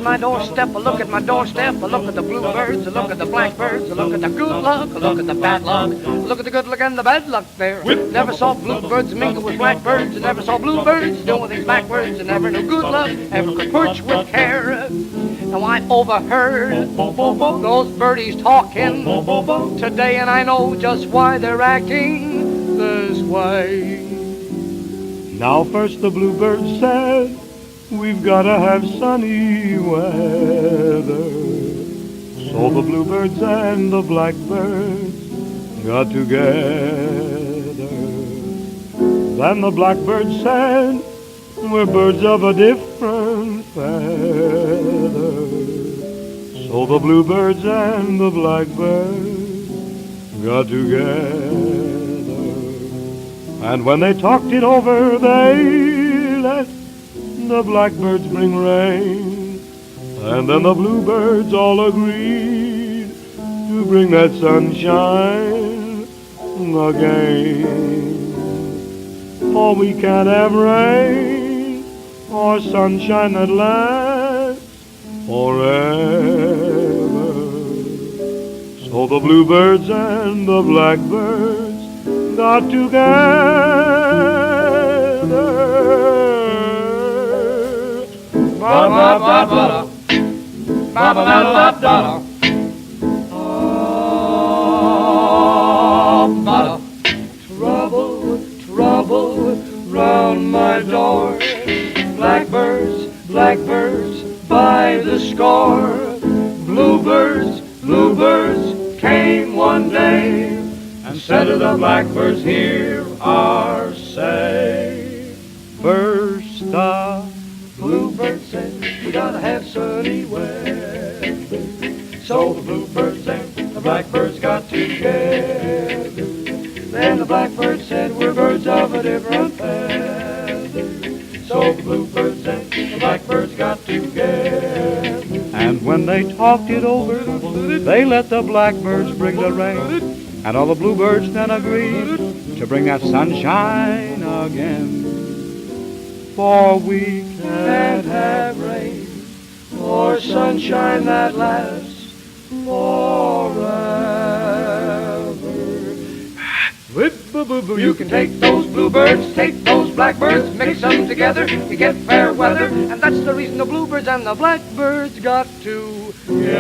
my doorstep, I look at my doorstep, I look at the bluebirds, I look at the blackbirds, I look at the good luck, I look at the bad luck, I look at the good luck and the bad luck there. Never saw bluebirds mingle with blackbirds, I never saw bluebirds doing things backwards, I never knew good luck ever could perch with care. Now I overheard those birdies talking today, and I know just why they're acting this way. Now first the bluebird said, we've gotta have sunny weather. So the bluebirds and the blackbirds got together. Then the blackbird said, we're birds of a different feather. So the bluebirds and the blackbirds got together. And when they talked it over, they let the blackbirds bring rain. And then the bluebirds all agreed to bring that sunshine again. For we can't have rain or sunshine that lasts forever. So the bluebirds and the blackbirds got together. Ba ba ba ba ba ba ba ba ba. Trouble, trouble round my door. Blackbirds, blackbirds by the score. Bluebirds, bluebirds came one day and said to the blackbirds, hear our say. First the bluebird said, we gotta have sunny weather. So the bluebirds and the blackbirds got together. Then the blackbird said, we're birds of a different feather. So the bluebirds and the blackbirds got together. And when they talked it over, they let the blackbirds bring the rain. And all the bluebirds then agreed to bring that sunshine again. For we can't have rain or sunshine that lasts forever. You can take those bluebirds, take those blackbirds, mix them together, you get fair weather. And that's the reason the bluebirds and the blackbirds got together.